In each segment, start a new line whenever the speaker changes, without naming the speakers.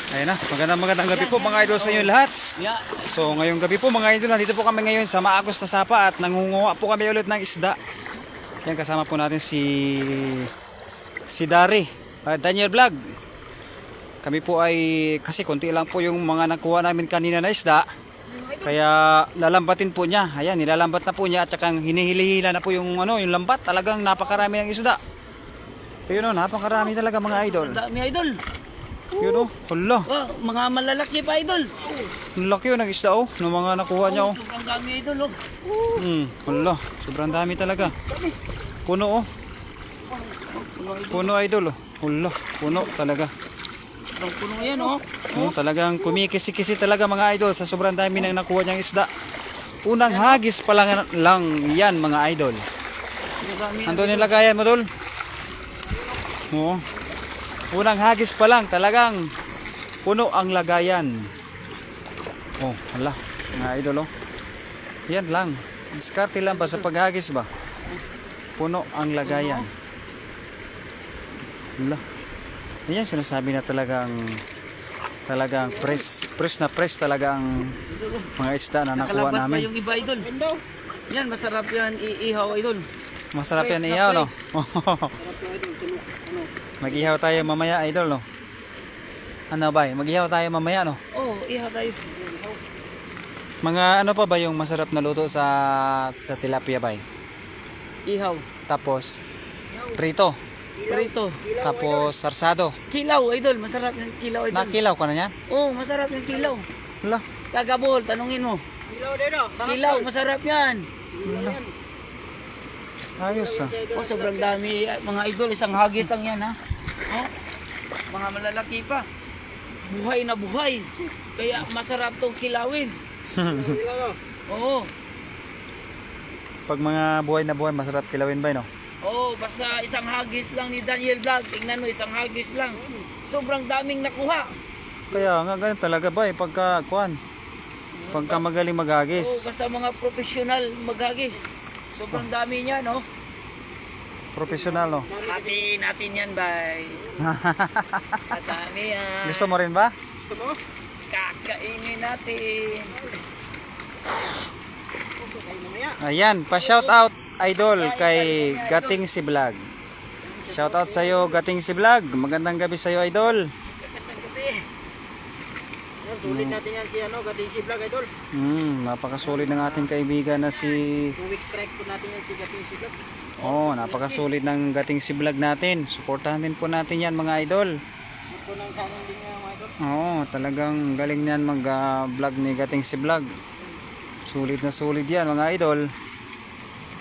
Ayun na, magandang gabi po mga idol sa inyo lahat. So ngayong gabi po mga idol, nandito po kami ngayon sa Maagos na Sapa at nangunguha po kami ulit ng isda. Yan, kasama po natin si Dari, Daniel Vlog. Kami po ay, kasi konti lang po yung mga nakuha namin kanina na isda, kaya lalambatin po niya. Ayan, nilalambat na po niya at saka hinihila na po yung lambat. Talagang napakarami ng isda. Ayun, napakarami talaga mga idol.
Dami idol.
Yun hala.
Oh, mga malalaki pa idol.
Ang laki ng isda ng mga nakuha niya
Sobrang dami idol
hala, sobrang dami talaga. Puno Puno idol hala, puno talaga.
Sobrang puno yan
Talagang kumikisi-kisi talaga mga idol sa sobrang dami ng nakuha niyang isda. Unang hagis pa lang yan mga idol. Ando nilagayan mo tol. Oo. Unang hagis pa lang, talagang puno ang lagayan. Oh, hala, mga idol Yan lang. Diskarte lang ba sa paghagis ba? Puno ang lagayan. Hala. Yan sinasabi na talagang press na press talaga ang mga isda na nakuha
Nakalabas
namin.
pa yung iba idol. Yan, masarap yan iihaw idol.
Masarap yan ihaw, no? Mag-ihaw tayo mamaya, idol, Ano ba? Mag-ihaw tayo mamaya,
Oh, ihaw tayo.
Mga ano pa ba yung masarap na luto sa tilapia, bay?
Ihaw.
Tapos prito,
Prito.
tapos sarsado.
Kilaw idol, masarap yung kilaw idol.
Nakilaw ka na yan?
Oh, masarap yung kilaw.
Hala.
Tagabol, tanungin mo.
Kilaw din
Kilaw, masarap yan.
Ayos
Oh, sobrang dami mga idol, isang hagis lang yan Oh, mga malalaki pa. Buhay na buhay. Kaya masarap tong kilawin. Oo.
Pag mga buhay na buhay, masarap kilawin ba, no?
Oo, basta isang hagis lang ni Daniel Vlog. Tingnan mo, isang hagis lang. Sobrang daming nakuha.
Kaya nga ganun talaga ba, pagka magaling maghagis.
Oo, basta mga professional maghagis. Sobrang dami niya,
Professional, no?
Kasi natin yan, bay. Katami yan.
Gusto mo rin ba?
Gusto mo?
Kakainin natin.
Ayan, pa-shout out idol kay Gating si Vlog. Shout out sa iyo Gating si Vlog. Magandang gabi sa iyo idol.
Sulit natin yan si Gating si Vlog idol.
Napakasulit ng ating kaibigan na si
2 week strike po natin yan si Gating si Vlog.
napakasulit ng Gating si Vlog natin. Suportahan din po natin yan mga idol.
Ito ng channel din niya mga idol.
Talagang galing niyan mag-vlog ni Gating si Vlog. Sulit na sulit yan mga idol.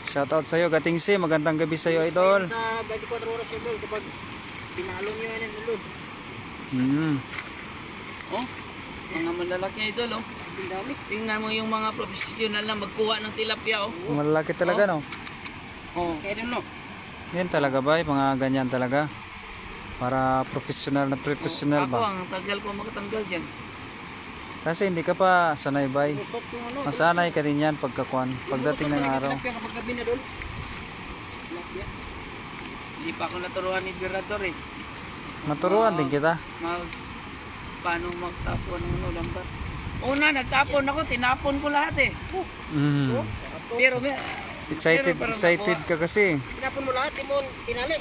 Shout out sa iyo Gating si, magandang gabi sa iyo idol.
Sa 24 oras idol kapag pinalo niyo yan idol.
Oh, mga malalaki idol,
Ang dami.
Tingnan mo yung mga professional na magkuha ng tilapia,
Malaki talaga, no?
Oh.
Kaya din
Yan talaga ba? Mga ganyan talaga. Para professional na professional
Ako,
ba?
ang tagal ko makatanggal dyan.
Kasi hindi ka pa sanay bay.
Usok yung
Masanay ka din yan pagdating ng araw.
Kapag gabi na doon.
Hindi pa ako naturuan ni Virador
Maturuan din kita.
Paano magtapon ng lambat. Una, nagtapon ako, tinapon ko lahat Pero
Excited ka kasi.
Tinapon mo lahat, timon, tinali.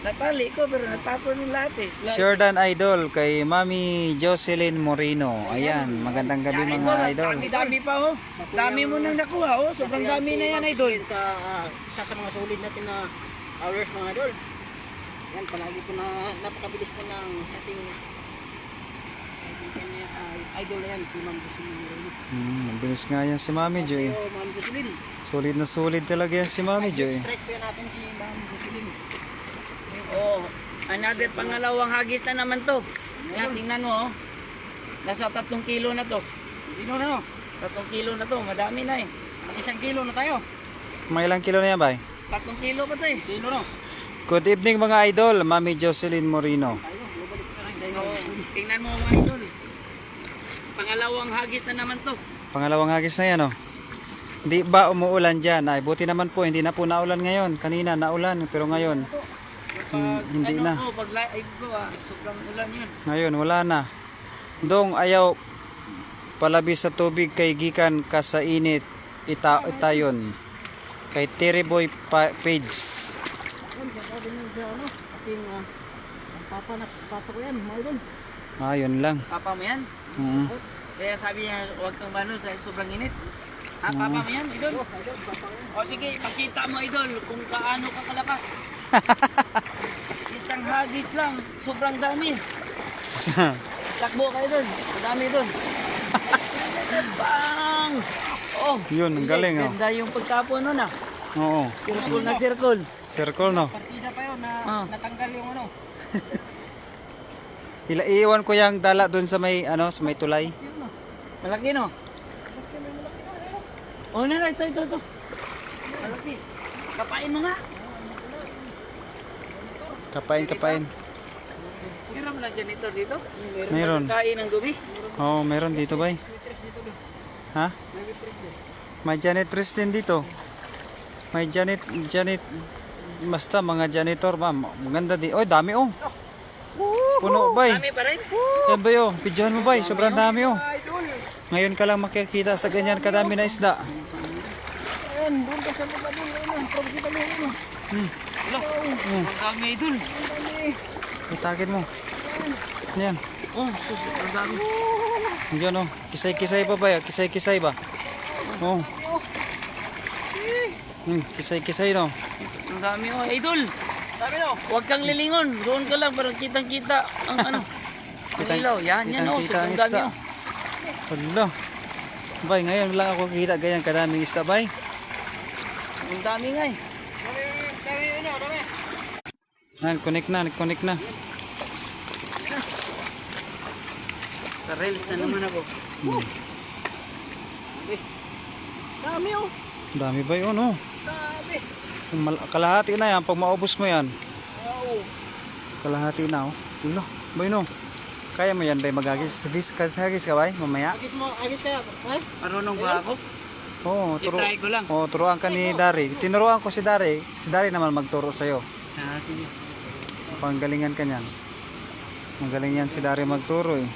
natali ko, pero natapon yung lahat
Jordan Idol kay Mami Jocelyn Moreno. Ayan, magandang gabi mga idol.
Dami pa Dami mo nang nakuha sobrang dami na yan idol.
Sa isa sa mga solid natin na hours mga idol. Yan, palagi po na napakabilis po ng ating idol na yan, si Ma'am Jocelyn.
Mabilis nga yan si Mami Joy.
Ma'am Jocelyn.
Solid na solid talaga yan si Mami Joy.
Strike po yan natin si Ma'am Jocelyn.
Oh, another pangalawang hagis na naman to. Yan, tingnan mo Nasa 3 kilo na to.
Dino na
3 kilo na to, madami na
Mag-1 kilo na tayo.
Mga ilang kilo na yan bay?
3 kilo pa to
Kilo no.
Good evening mga idol, Mami Jocelyn Moreno.
Tingnan mo mga idol. Pangalawang hagis na naman to.
Pangalawang hagis na yan Hindi ba umuulan dyan? Ay, buti naman po, hindi na po naulan ngayon. Kanina naulan, pero ngayon Hindi na.
Pag live ko sobrang ulan yun.
Ngayon, wala na. Dong, ayaw palabi sa tubig kay gikan ka sa init. Itayon. Kay Terryboy page.
Yan, sabi niyo sa ano, ating papa ko yan, mga idol.
Ayun lang.
Papa mo yan?
Mm.
Kaya sabi niya, huwag kang bano sa sobrang init. Papa mo yan, idol? O sige, pakita mo, idol, kung kaano ka kalakas. Isang hagis lang, sobrang dami. Takbo kayo doon, madami doon. Bang! Oh,
Yun, ang galing, oh.
ganda yung pagtapon nun
Oo.
Circle na circle.
Circle, no?
Partida pa yun na natanggal yung ano.
Iiwan ko yung dala doon sa may, sa may tulay.
Malaki no? Oh, na, ito. Malaki. Kapain mo nga.
Kapain.
Meron mo lang janitor dito?
Meron.
Kain ng dumi?
Oo, meron dito, bay. Ha? May janitress din dito. May basta mga janitor, ma'am. Maganda di. Oy, dami, oh. Puno, bay.
Dami pa rin?
Yan, bay, oh. Pidyohan mo, bay. Sobrang dami, oh. Ngayon ka lang makikita sa ganyan kadami na isda.
Ayan, doon ka sa baba doon. Ayan, probita mo yun.
Wala. Ang dami idol.
Itakin mo. Yan.
Oh, sus, ang dami.
Yan, oh. Kisay-kisay pa, bay. Kisay-kisay ba? Oh. Kisay-kisay, no?
Ang dami oh, idol.
Sabi no?
Huwag kang lilingon. Doon ka lang para kitang-kita ang ano. Ang ilaw. Yan oh.
Kitang-kita ang
Sobrang dami
isda.
oh.
Hala. Bay, ngayon lang ako kita ganyan kadaming isda, bay.
Ang dami nga eh.
Yan, connect na.
Sa rails na naman ako.
Dami oh.
Dami, bay, oh, no?
Dami.
Kalahati na yan, pag maubos mo yan.
Oo.
Kalahati na, oh. Hala, bay, no? Kaya mo yan, bay, magagis. Hagis ka, bay, mamaya?
Agis kaya. Ay?
Marunong ba ako?
Oo,
I-try ko lang.
Oo, turuan ka ni Dari. Tinuruan ko si Dari. Si Dari naman magturo sa'yo.
Sige.
Panggalingan ka niyan. Magaling yan si Dari magturo, eh.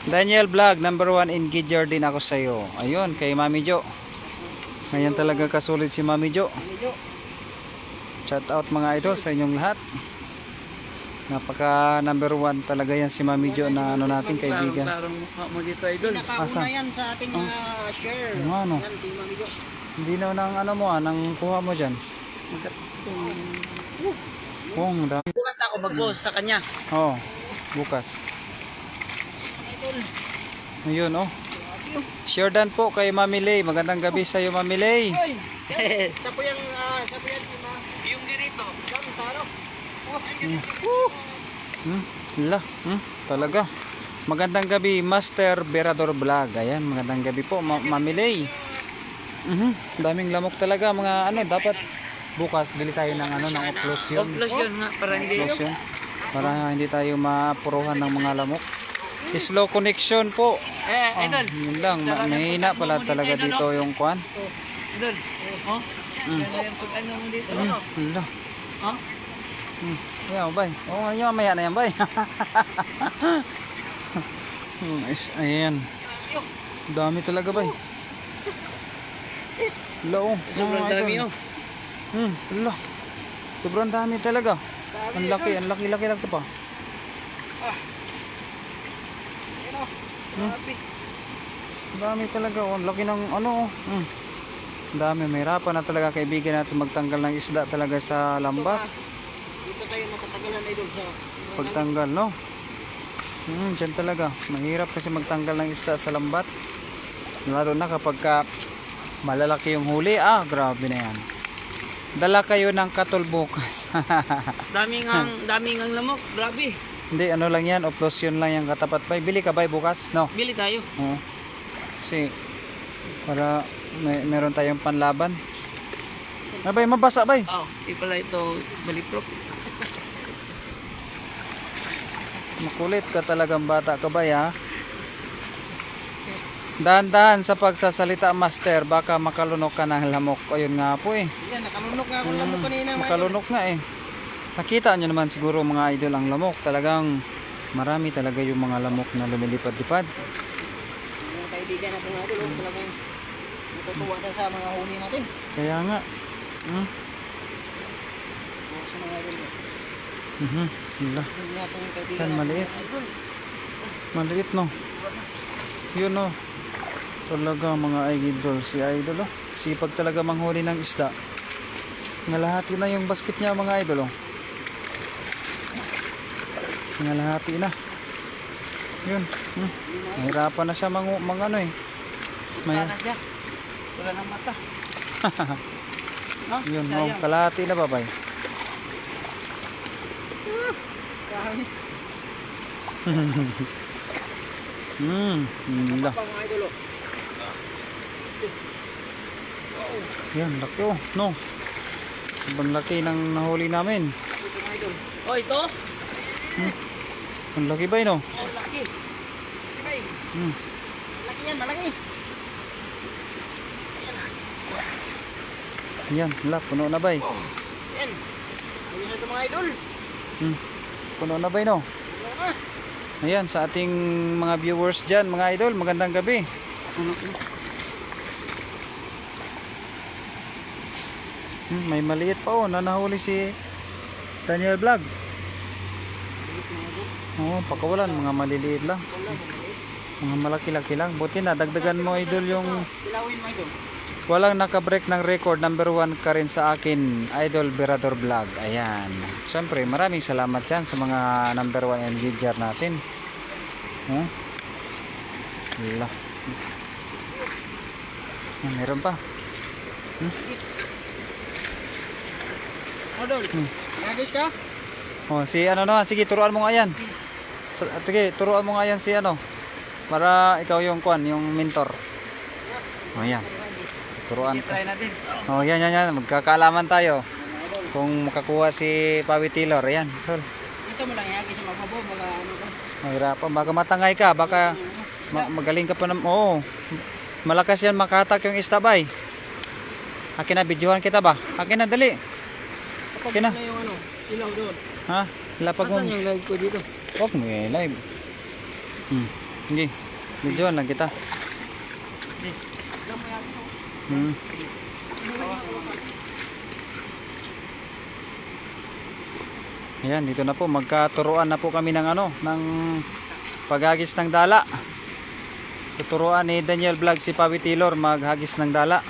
Daniel Vlog, number 1 engager din ako sa'yo. Ayun, kay Mami Jo. Ngayon talaga kasulit si Mami Jo. Shout out mga idol sa inyong lahat. Napaka number 1 talaga yan si Mami Jo na natin kaibigan.
Parang mukha mo dito idol.
Pinakauna yan sa ating share.
Ano?
Yan si Mami Jo.
Hindi na nang kuha mo dyan. Oo, dami.
Bukas na ako mag-post sa kanya.
Oo, bukas. Ayun, oh. Share dan po kay Mami Lay. Magandang gabi sa iyo, Mami Lay.
Sa po yan si
Yung dirito.
Saro.
Talaga. Magandang gabi, Master Berador Vlog. Ayan, magandang gabi po, Mami Lay. Daming lamok talaga, mga dapat bukas bili tayo ng ng occlusion.
Occlusion nga para hindi
Occlusion. Para hindi tayo mapuruhan ng mga lamok. Slow connection po.
idol.
Yun lang, mahina pala talaga dito yung kwan.
Idol. Oh. Ganda yung pag-ano mo dito.
Hala.
Oh.
Yan, bay. Oo, yan, mamaya na yan, bay. Ayan. Dami talaga, bay. Hala, oh.
Sobrang dami oh.
Hala. Sobrang dami talaga. Ang laki lang ito pa. Dami talaga, oh. Ang laki ng oh. Dami, may hirapan na talaga kaibigan natin magtanggal ng isda talaga sa lambat.
Dito tayo matatagalan idol sa
Pagtanggal, no? Dyan talaga. Mahirap kasi magtanggal ng isda sa lambat. Lalo na kapag malalaki yung huli. Grabe na yan. Dala kayo ng katol bukas.
Daming ang lamok. Grabe.
Hindi, ano lang yan. Occlusion lang yung katapat. Bay, bili ka bay bukas? No?
Bili tayo.
Oo. Kasi para meron tayong panlaban. Bay, mabasa bay.
Oh, di pala ito baliprop.
Makulit ka talagang bata ka bay, ha? Dahan-dahan sa pagsasalita, master, baka makalunok ka ng lamok. Ayun nga po eh.
Yan, nakalunok nga ako ng lamok kanina. mga idol.
Makalunok nga eh. Nakita nyo naman siguro mga idol ang lamok. Talagang marami talaga yung mga lamok na lumilipad-lipad.
Mga kaibigan natin mga idol, talagang natutuwa tayo sa mga huli natin.
Kaya nga.
Sa mga idol.
Wala.
Hindi natin yung kaibigan
Yan,
natin,
maliit.
mga idol.
Maliit no. Yun no. Talaga mga idol. Si idol oh. Sipag talaga manghuli ng isda. Nalahati na yung basket niya mga idol oh. Nalahati na. Yun. Mahirapan na siya ano eh.
Wala na siya. Wala nang mata. No?
Yun no.
Sayang.
Kalahati na babay.
Kahit
Wala.
pa mga idol.
Yan, laki oh. No. Sobrang laki ng nahuli namin.
Ito mga idol.
Oh, ito?
Ang laki ba yun oh?
Oh, laki.
Okay. Malaki yan, malaki.
Yan, wala. Puno na ba eh?
Yan. Huli na ito mga idol.
Puno na ba yun oh?
Ano na?
Ayan, sa ating mga viewers dyan, mga idol, magandang gabi. May maliit pa oh, na nahuli si Daniel Vlog. Oo, pakawalan, mga maliliit lang. Mga malaki-laki lang. Buti na, dagdagan mo idol yung
Kilawin mga idol.
walang nakabreak ng record. Number 1 ka rin sa akin, Idol Berador Vlog. Ayan. Siyempre, maraming salamat dyan sa mga number 1 engager natin. Wala. Meron pa.
Idol, nagis ka?
Oh, si ano naman, sige, turuan mo nga yan. Sige, turuan mo nga yan si ano. Para ikaw yung yung mentor. Oh, yan. Turuan
Sige,
ka.
try natin.
Oh, yan. Magkakaalaman tayo. Kung makakuha si Pawi Taylor, ayan. Tol.
Ito mo lang yagi sa mababaw, mga ano ka.
Mahirapan. Baka matangay ka. Baka magaling ka pa naman. Oo. Malakas yan makahatak yung istabay. Akin na, videohan kita ba? Akin na, dali.
Kapag
na.
yung ano, ilaw doon.
Ha? Lapag mo.
Asan yung live ko dito?
Huwag mo live. Sige. Videohan lang kita.
Ilang mo yagi mo.
Ayan, dito na po. Magkaturuan na po kami ng ano, ng paghagis ng dala. Tuturuan ni Daniel Vlog si Pawi Taylor maghagis ng dala.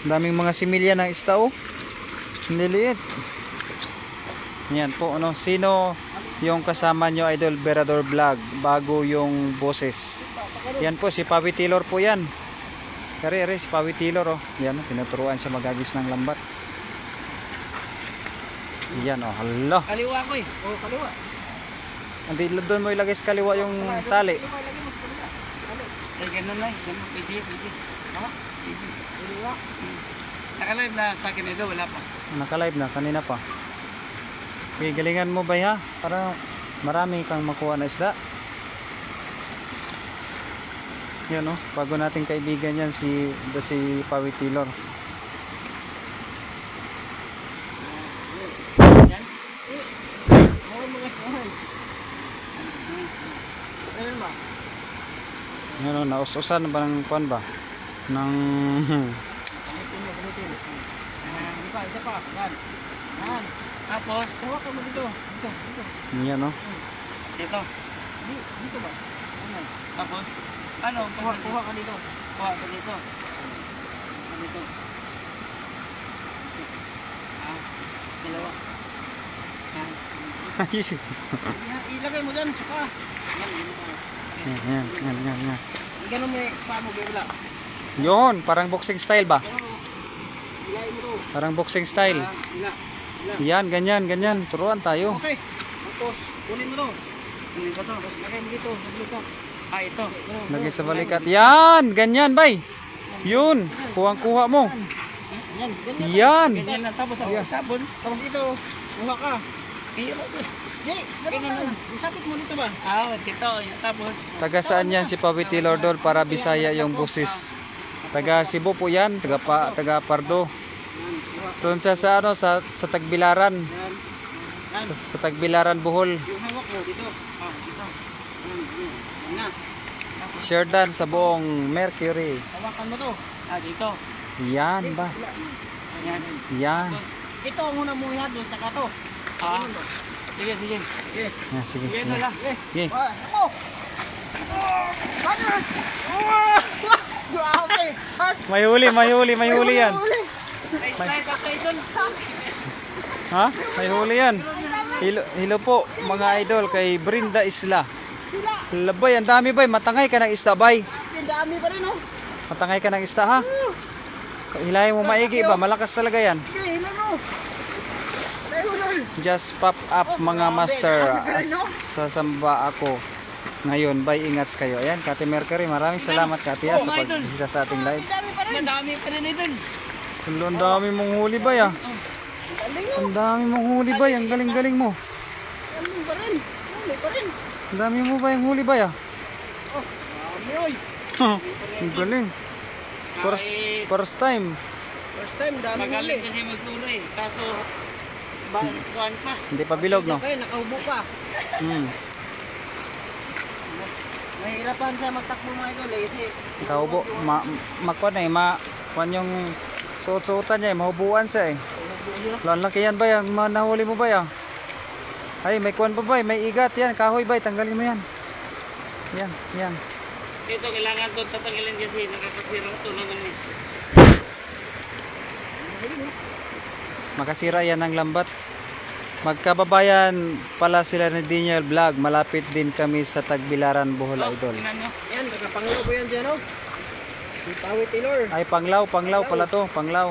Daming mga similya ng isda oh. Niliit. Yan po ano, sino yung kasama nyo Idol Berador Vlog bago yung boses. Yan po si Pawi Taylor po yan. Kare si Pawi Taylor oh. Yan oh, tinuturuan siya maghagis ng lambat. Yan oh, hala.
Kaliwa ko eh.
Oh, kaliwa.
Hindi doon mo ilagay sa kaliwa yung tali.
Kaliwa, lagi mo sa kaliwa. Kali.
Eh, ganun lang. Ganun. Pwede.
Ha? Kaliwa.
Nakalive na sa akin ito. Wala pa.
Naka-live na kanina pa. Sige, galingan mo ba ha? Para marami kang makuha na isda. Yan oh, bago nating kaibigan yan si Pawi Taylor.
Yan.
Oh, mga sahay. Ganun ba?
Yan oh, naus-usan ba ng kuan ba? Ng
Gamitin. Isa pa. Yan. Yan.
Tapos,
Tawa ka mo dito. Dito.
yan oh.
dito.
Dito ba? Ano?
Tapos, ano?
Kuha ka dito.
Kuha ko dito.
Dito.
Ah, dalawa. Yan.
Ilagay mo dyan. Saka. Yan.
Yan.
Ganun mo pa mo bibla.
Yun, parang boxing style ba?
Ilagay mo to.
Parang boxing style.
Ila.
Yan, ganyan. Turuan tayo.
Okay. Tapos, kunin mo to.
Kunin ko to.
Tapos, lagay mo dito. Dito.
Ah, ito.
Ganun.
Lagi sa balikat. Yan, ganyan, bay. Yun, kuhang-kuha mo.
Yan. Ganyan.
Yan.
Ganyan lang. Tapos, ang sabon.
Tapos ito. Kuha ka.
Iyo.
Di, ganun lang. Isapit mo dito ba?
Ah, dito. Tapos,
Taga saan yan si Pawi Taylor Dol para Bisaya yung busis. Taga Cebu po yan, taga Pardo. Doon sa ano sa Tagbilaran,
Yan. Yan.
sa Tagbilaran Bohol.
Yung hawak mo dito. Ah, dito. Yan na.
Sherdan sa buong Mercury.
Hawakan mo to.
dito.
Yan ba?
Yan.
Yan.
Ito ang muna muna doon sa kato.
Ah, sige, sige.
Okay.
Yan, sige.
Sige na lang.
Sige.
Ako! Brothers! Grabe!
May huli yan.
Ay, kakay doon.
Ha? May huli yan. Hilo po mga idol kay Brinda Isla. Labay, ang dami bay. Matangay ka ng isda bay.
Ang dami pa rin oh.
Matangay ka ng isda ha. Hilahin mo maigi ba? Malakas talaga yan.
Sige, ilan mo. Tayo lol.
Just pop up mga master. Sasamba ako. Ngayon, bay, ingat kayo. Ayan, Kati Mercury, maraming salamat Kati ha, sa pagbisita sa ating live.
Madami pa rin doon.
Hello, ang dami mong huli bay ah. Ang dami mong huli bay, ang galing-galing mo.
Galing pa rin. Galing pa rin.
Ang dami mo ba yung huli bay ah?
Dami oy.
Ang galing. First time.
First time, dami
Magaling
huli.
kasi magturo eh. Kaso, kuhan pa.
Hindi pa bilog no?
Okay, nakaubo pa.
Hmm.
Mahirapan siya magtakbo mga idol eh. Kasi
Kaubo, makwan eh, kwan yung suot-suotan niya eh, mahubuan siya eh. Lalaki yan ba yan, nahuli mo ba yan? Ay, may kwan pa ba eh, may igat yan, kahoy ba, tanggalin mo yan. Yan.
Dito, kailangan ito tatanggalin kasi nakakasirang ito naman eh.
Makasira yan ng lambat. Magkababayan pala sila ni Daniel Vlog, malapit din kami sa Tagbilaran, Bohol idol.
Tingnan nyo.
yan, nagapanglaw po yan dyan oh. Si Pawi Taylor.
Ay, panglaw pala to, panglaw.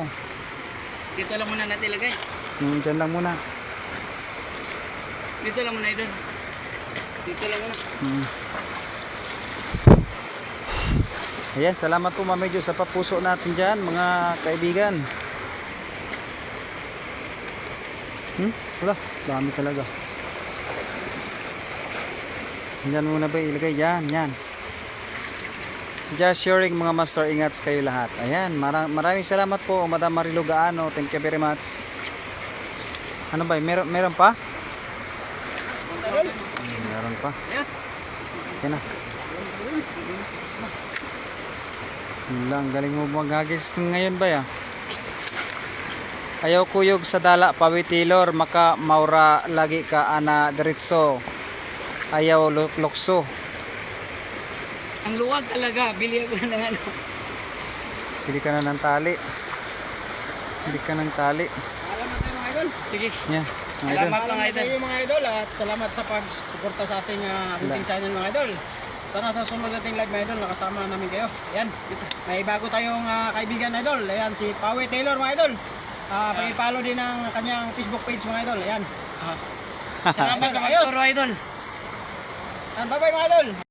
Dito lang muna natin ilagay.
Diyan lang muna.
Dito lang muna ito. Dito lang muna.
Ayan, salamat po Ma'am Medyo sa papuso natin dyan, mga kaibigan. Wala, dami talaga. Yan muna ba ilagay? Yan. Just sharing mga master, ingat kayo lahat. Ayan, maraming salamat po Madam Marilu Gaano. Thank you very much. Ano ba? Meron pa? Meron pa. Okay na. Lang, galing mo maghagis ngayon ba ya? Ayaw kuyog sa dala, Pawi Taylor, maka maura lagi ka ana diretso. Ayaw lukso.
Ang luwag talaga. Bili ako ng ano.
Hindi ka na ng tali.
Salamat tayo mga idol.
Sige.
Yan. Mga idol.
Salamat mga
Salamat sa
idol.
iyo mga idol at salamat sa pag-suporta sa ating hunting channel mga idol. Sana sa sunod nating live mga idol, nakasama namin kayo. Ayan, may bago tayong kaibigan idol. Ayan, si Pawi Taylor mga idol. Pag-follow din ang kanyang Facebook page mga idol. Ayan.
Salamat sa
Ayos.
magturo idol.
Bye bye mga idol.